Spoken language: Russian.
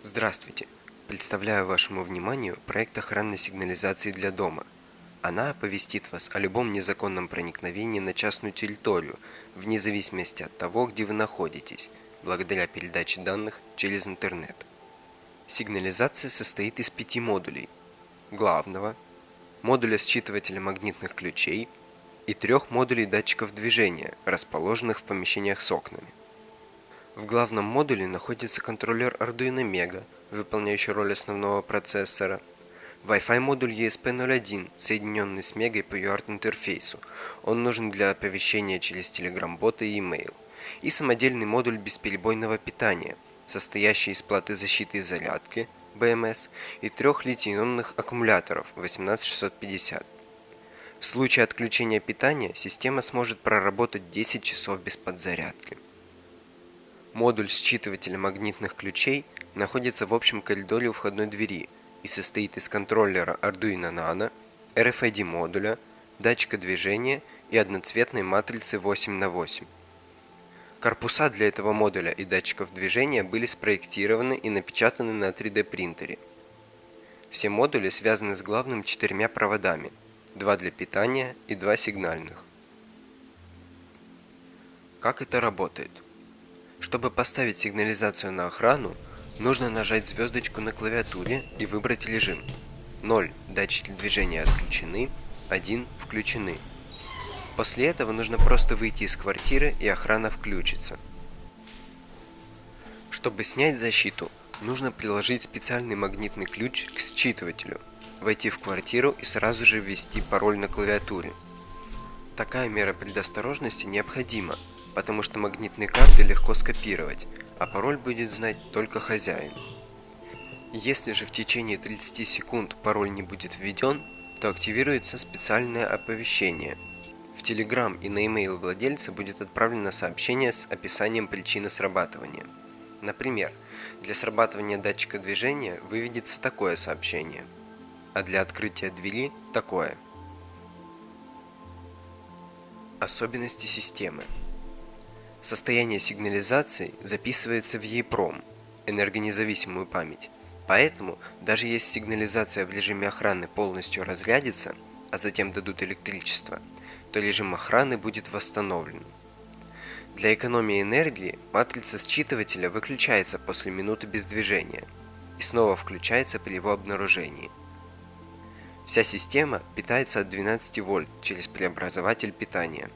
Здравствуйте! Представляю вашему вниманию проект охранной сигнализации для дома. Она оповестит вас о любом незаконном проникновении на частную территорию, вне зависимости от того, где вы находитесь, благодаря передаче данных через интернет. Сигнализация состоит из 5 модулей. Главного, модуля считывателя магнитных ключей и 3 модулей датчиков движения, расположенных в помещениях с окнами. В главном модуле находится контроллер Arduino Mega, выполняющий роль основного процессора, Wi-Fi модуль ESP01, соединенный с Мегой по UART-интерфейсу. Он нужен для оповещения через Telegram-бота и email. И самодельный модуль бесперебойного питания, состоящий из платы защиты и зарядки BMS и 3 литий-ионных аккумуляторов 18650. В случае отключения питания система сможет проработать 10 часов без подзарядки. Модуль считывателя магнитных ключей находится в общем коридоре у входной двери и состоит из контроллера Arduino Nano, RFID модуля, датчика движения и одноцветной матрицы 8х8. Корпуса для этого модуля и датчиков движения были спроектированы и напечатаны на 3D принтере. Все модули связаны с главным 4 проводами, 2 для питания и 2 сигнальных. Как это работает? Чтобы поставить сигнализацию на охрану, нужно нажать звездочку на клавиатуре и выбрать режим. 0 – датчики движения отключены, 1 – включены. После этого нужно просто выйти из квартиры, и охрана включится. Чтобы снять защиту, нужно приложить специальный магнитный ключ к считывателю, войти в квартиру и сразу же ввести пароль на клавиатуре. Такая мера предосторожности необходима, потому что магнитные карты легко скопировать, а пароль будет знать только хозяин. Если же в течение 30 секунд пароль не будет введен, то активируется специальное оповещение. В Telegram и на e-mail владельца будет отправлено сообщение с описанием причины срабатывания. Например, для срабатывания датчика движения выведется такое сообщение, а для открытия двери – такое. Особенности системы. Состояние сигнализации записывается в EEPROM, энергонезависимую память. Поэтому, даже если сигнализация в режиме охраны полностью разрядится, а затем дадут электричество, то режим охраны будет восстановлен. Для экономии энергии матрица считывателя выключается после минуты без движения и снова включается при его обнаружении. Вся система питается от 12 вольт через преобразователь питания.